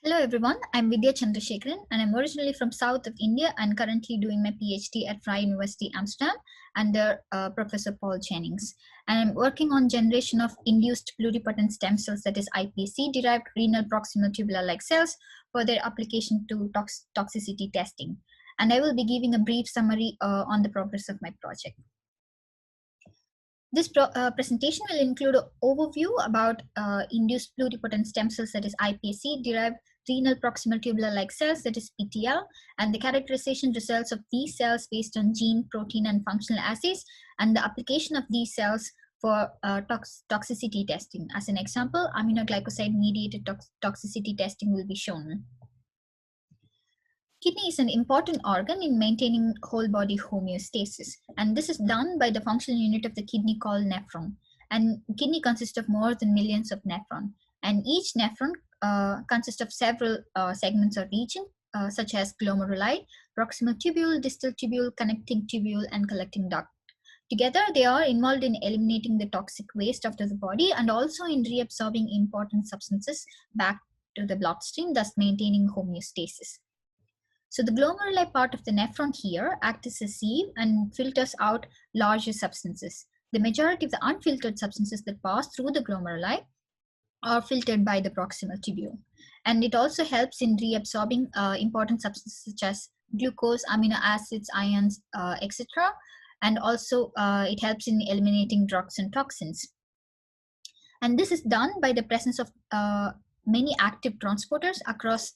Hello everyone, I'm Vidya Chandrasekaran and I'm originally from south of India and currently doing my PhD at Vrije University, Amsterdam under Professor Paul Jennings. And I'm working on generation of induced pluripotent stem cells, that is iPSC, derived renal proximal tubular-like cells for their application to toxicity testing. And I will be giving a brief summary on the progress of my project. This presentation will include an overview about induced pluripotent stem cells, that is iPSC, derived renal proximal tubular-like cells, that is PTL, and the characterization results of these cells based on gene, protein, and functional assays, and the application of these cells for toxicity testing. As an example, aminoglycoside-mediated toxicity testing will be shown. Kidney is an important organ in maintaining whole body homeostasis, and this is done by the functional unit of the kidney called nephron. And kidney consists of more than millions of nephron, and each nephron consists of several segments or region, such as glomeruli, proximal tubule, distal tubule, connecting tubule, and collecting duct. Together, they are involved in eliminating the toxic waste after the body and also in reabsorbing important substances back to the bloodstream, thus maintaining homeostasis. So the glomeruli part of the nephron here acts as a sieve and filters out larger substances. The majority of the unfiltered substances that pass through the glomeruli are filtered by the proximal tubule. And it also helps in reabsorbing important substances such as glucose, amino acids, ions, etc. And also it helps in eliminating drugs and toxins. And this is done by the presence of many active transporters across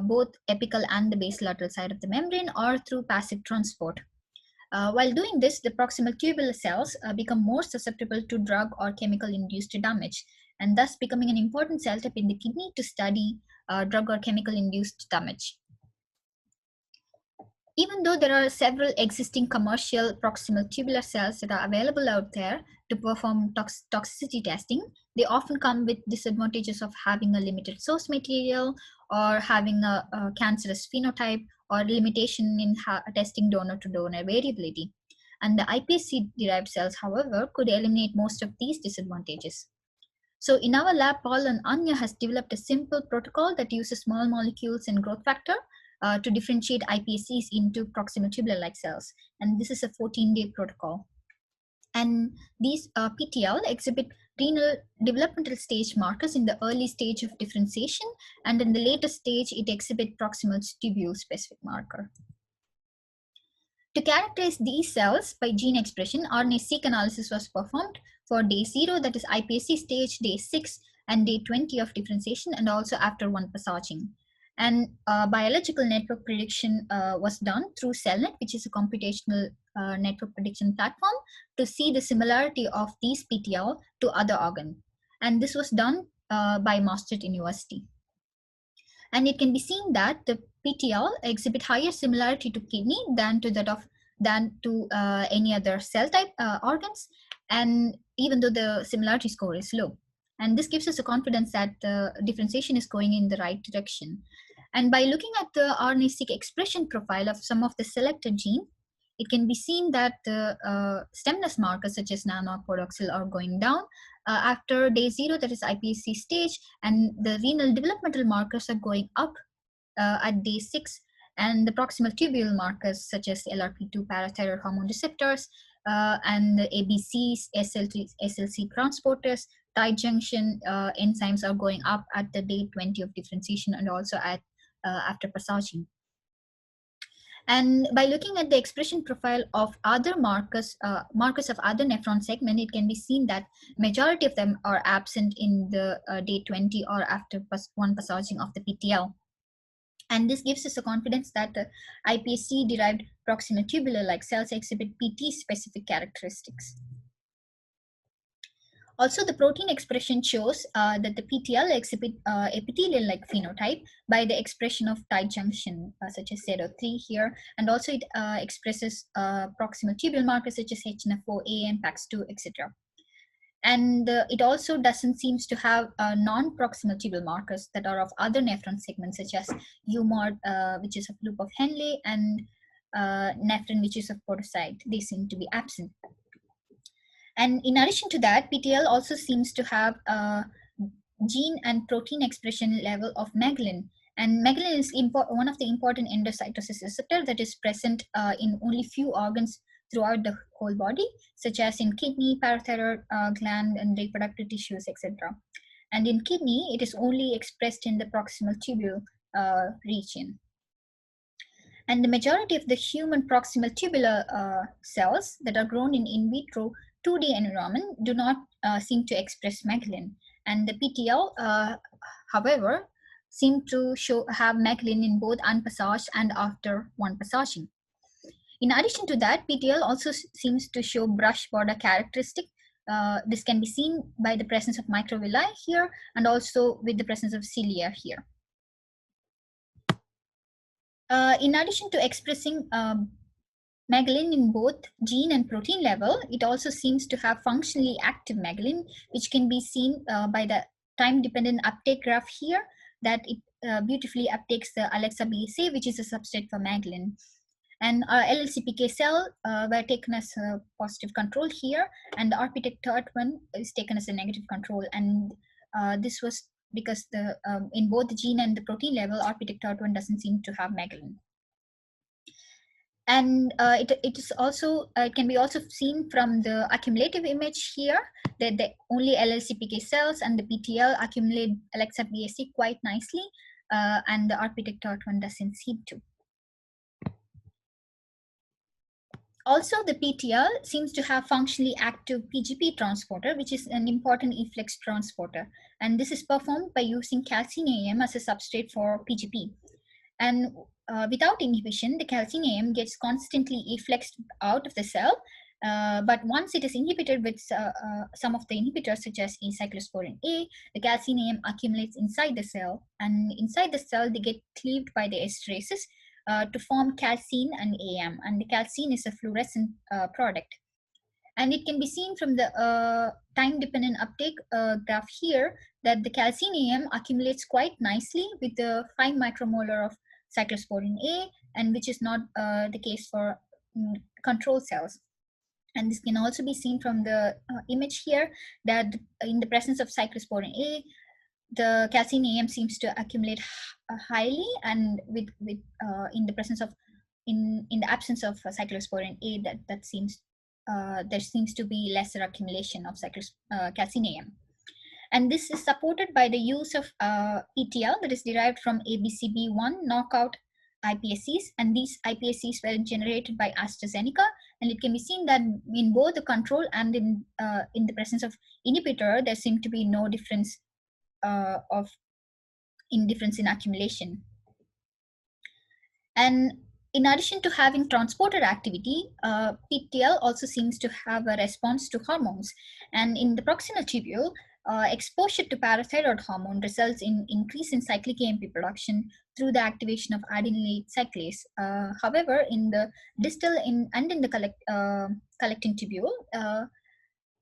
both apical and the basolateral side of the membrane or through passive transport. While doing this, the proximal tubular cells become more susceptible to drug or chemical induced damage, and thus becoming an important cell type in the kidney to study drug or chemical induced damage. Even though there are several existing commercial proximal tubular cells that are available out there to perform toxicity testing, they often come with disadvantages of having a limited source material or having a cancerous phenotype or limitation in testing donor to donor variability. And the iPSC derived cells, however, could eliminate most of these disadvantages. So in our lab, Paul and Anya has developed a simple protocol that uses small molecules and growth factor to differentiate iPSCs into proximal tubular-like cells. And this is a 14-day protocol. And these PTL exhibit renal developmental stage markers in the early stage of differentiation, and in the later stage, it exhibits proximal tubule specific marker. To characterize these cells by gene expression, RNA-seq analysis was performed for day 0, that is iPSC stage, day 6, and day 20 of differentiation, and also after one passaging. And biological network prediction was done through CellNet, which is a computational network prediction platform, to see the similarity of these PTL to other organs. And this was done by Maastricht University. And it can be seen that the PTL exhibit higher similarity to kidney than to any other cell type organs, and even though the similarity score is low. And this gives us a confidence that the differentiation is going in the right direction. And by looking at the RNA-seq expression profile of some of the selected genes, it can be seen that the stemness markers such as nanopodoxyl are going down after day 0, that is iPSC stage, and the renal developmental markers are going up at day 6, and the proximal tubule markers such as LRP2 parathyroid hormone receptors and the ABCs, SLC transporters, tight junction enzymes are going up at the day 20 of differentiation and also at after passaging. And by looking at the expression profile of other markers of other nephron segment, it can be seen that majority of them are absent in the day 20 or after one passaging of the PTL. And this gives us a confidence that the iPSC derived proximal tubular-like cells exhibit PT-specific characteristics. Also, the protein expression shows that the PTL exhibit epithelial-like phenotype by the expression of tight junction, such as ZO3 here, and also it expresses proximal tubule markers such as HNF4A and PAX2, etc. And it also doesn't seem to have non-proximal tubule markers that are of other nephron segments, such as UMOD, which is of loop of Henle, and nephrin, which is of podocyte. They seem to be absent. And in addition to that, PTL also seems to have gene and protein expression level of megalin. And megalin is one of the important endocytosis receptor that is present in only few organs throughout the whole body, such as in kidney, parathyroid gland, and reproductive tissues, etc. And in kidney, it is only expressed in the proximal tubule region. And the majority of the human proximal tubular cells that are grown in vitro 2D environment do not seem to express megalin. And the PTL, however, seem to have megalin in both unpassaged and after one passaging. In addition to that, PTL also seems to show brush border characteristic. This can be seen by the presence of microvilli here and also with the presence of cilia here. In addition to expressing megalin in both gene and protein level, it also seems to have functionally active megalin, which can be seen by the time-dependent uptake graph here, that it beautifully uptakes the Alexa-BSA, which is a substrate for megalin. And our LLCPK cell were taken as a positive control here, and the RPTEC-TERT1 is taken as a negative control. And this was because in both the gene and the protein level, RPTEC-TERT1 doesn't seem to have megalin. And it can be also seen from the accumulative image here that the only LLCPK cells and the PTL accumulate Alexa-BSC quite nicely, and the RPTEC-TERT1 doesn't seem to. Also, the PTL seems to have functionally active PGP transporter, which is an important efflux transporter. And this is performed by using calcine AM as a substrate for PGP. And without inhibition, the calcine AM gets constantly effluxed out of the cell. But once it is inhibited with some of the inhibitors, such as cyclosporin A, the calcine AM accumulates inside the cell. And inside the cell, they get cleaved by the esterases to form calcine and AM. And the calcine is a fluorescent product. And it can be seen from the time-dependent uptake graph here that the calcine AM accumulates quite nicely with the 5 micromolar of cyclosporin A, and which is not the case for control cells. And this can also be seen from the image here that in the presence of cyclosporin A, the calcine AM seems to accumulate highly, and with in the presence of in the absence of cyclosporin A, that seems there seems to be lesser accumulation of calcine AM. And this is supported by the use of ETL that is derived from ABCB1 knockout iPSCs, and these iPSCs were generated by AstraZeneca, and it can be seen that in both the control and in the presence of inhibitor, there seemed to be no difference in accumulation. And in addition to having transporter activity, PTL also seems to have a response to hormones. And in the proximal tubule, exposure to parathyroid hormone results in increase in cyclic AMP production through the activation of adenylate cyclase. However, in the distal and in the collecting tubule,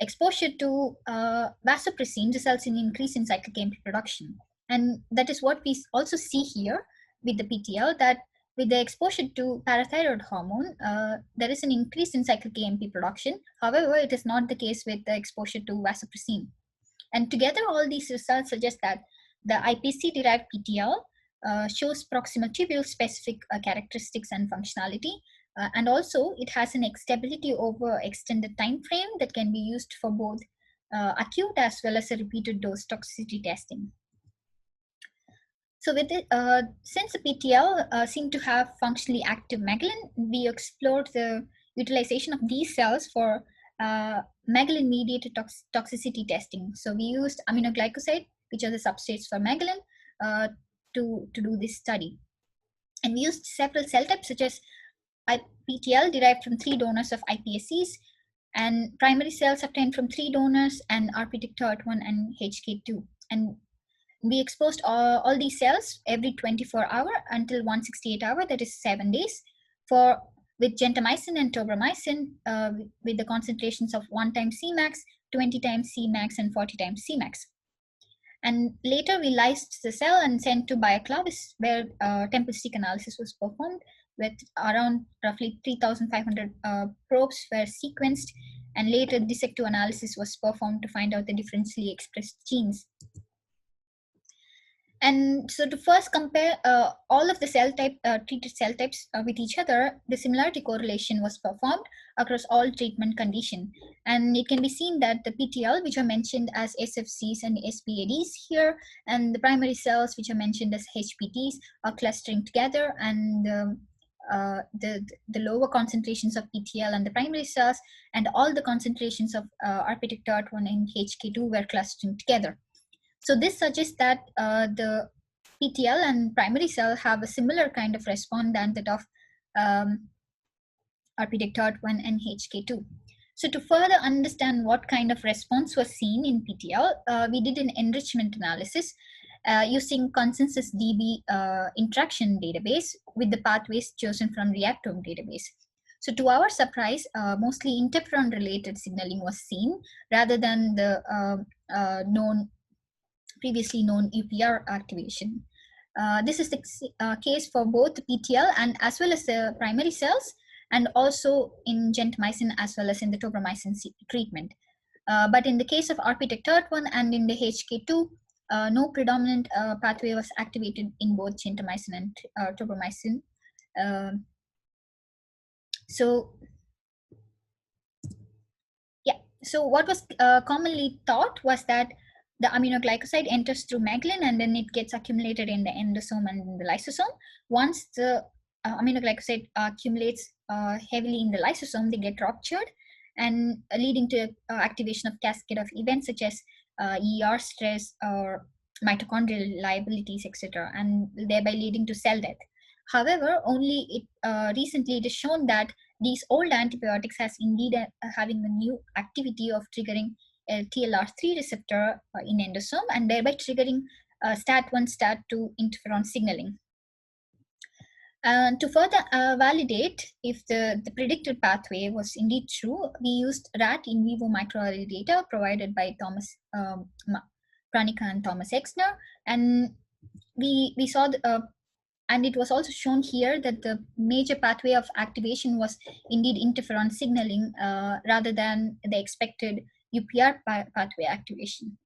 exposure to vasopressin results in increase in cyclic AMP production. And that is what we also see here with the PTL, that with the exposure to parathyroid hormone, there is an increase in cyclic AMP production. However, it is not the case with the exposure to vasopressin. And together, all these results suggest that the iPSC-derived PTL shows proximal tubule specific characteristics and functionality. And also, it has an stability over extended time frame that can be used for both acute as well as a repeated dose toxicity testing. So with it, since the PTL seem to have functionally active megalin, we explored the utilization of these cells for megalin-mediated toxicity testing. So we used aminoglycoside, which are the substrates for megalin, to do this study. And we used several cell types, such as PTL derived from 3 donors of iPSCs, and primary cells obtained from 3 donors, and RPTEC-TERT1 and HK2. And we exposed all these cells every 24 hours until 168 hours, that is 7 days, with gentamicin and tobramycin with the concentrations of 1 times Cmax, 20 times Cmax, and 40 times Cmax. And later we lysed the cell and sent to BioClavis, where temple stick analysis was performed with around roughly 3,500 probes were sequenced, and later dissect2 analysis was performed to find out the differentially expressed genes. And so to first compare all of the treated cell types with each other, the similarity correlation was performed across all treatment conditions. And it can be seen that the PTL, which are mentioned as SFCs and SPADs here, and the primary cells, which are mentioned as HPTs, are clustering together, and the lower concentrations of PTL and the primary cells, and all the concentrations of RPTEC-1 and HK2 were clustering together. So this suggests that the PTL and primary cell have a similar kind of response than that of RPTEC-1 and HK2. So to further understand what kind of response was seen in PTL, we did an enrichment analysis using consensus DB interaction database with the pathways chosen from reactome database. So to our surprise, mostly interferon related signaling was seen rather than the previously known UPR activation. This is the case for both PTL and as well as the primary cells, and also in gentamicin as well as in the tobramycin treatment. But in the case of RPTEC-1 and in the HK2, no predominant pathway was activated in both gentamicin and tobramycin. So what was commonly thought was that the aminoglycoside enters through megalin and then it gets accumulated in the endosome and in the lysosome. Once the aminoglycoside accumulates heavily in the lysosome, they get ruptured and leading to activation of cascade of events such as ER stress or mitochondrial liabilities, etc., and thereby leading to cell death. However, only recently it is shown that these old antibiotics has indeed having a new activity of triggering TLR3 receptor in endosome and thereby triggering STAT1, STAT2 interferon signaling. To further validate if the predicted pathway was indeed true, we used rat in vivo microarray data provided by Thomas Pranica and Thomas Exner, and we saw and it was also shown here that the major pathway of activation was indeed interferon signaling rather than the expected UPR pathway activation.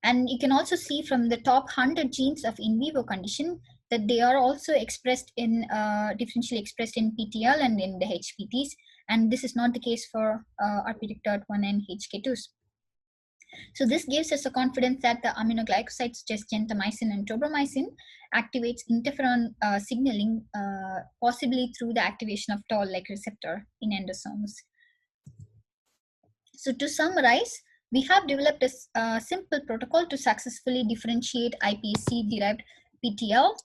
And you can also see from the top 100 genes of in vivo condition that they are also expressed in differentially expressed in PTL and in the HPTs, and this is not the case for RPTEC-1 and HK2s. So this gives us a confidence that the aminoglycosides such as gentamicin and tobramycin activates interferon signaling possibly through the activation of toll-like receptor in endosomes. So to summarize, we have developed a simple protocol to successfully differentiate iPSC derived PTL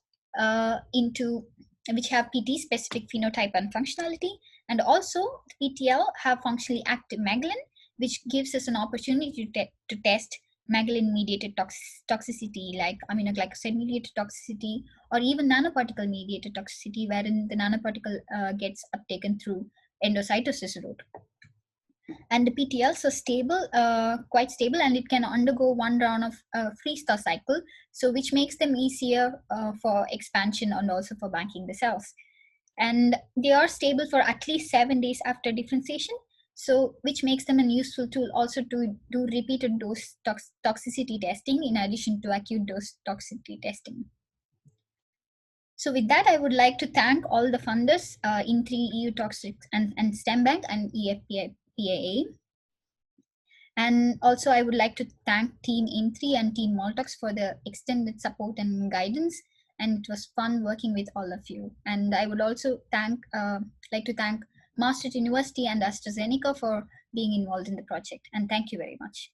into which have PT specific phenotype and functionality, and also PTL have functionally active megalin, which gives us an opportunity to test megalin mediated toxicity like aminoglycoside mediated toxicity or even nanoparticle mediated toxicity, wherein the nanoparticle gets uptaken through endocytosis route. And the PTLs are stable, quite stable, and it can undergo one round of freeze-thaw cycle, so which makes them easier for expansion and also for banking the cells. And they are stable for at least 7 days after differentiation, so which makes them a useful tool also to do repeated dose toxicity testing in addition to acute dose toxicity testing. So with that, I would like to thank all the funders in 3 EU Toxics and STEM Bank and EFPAA. And also I would like to thank Team In3 and Team Maltox for the extended support and guidance. And it was fun working with all of you. And I would also like to thank Maastricht University and AstraZeneca for being involved in the project. And thank you very much.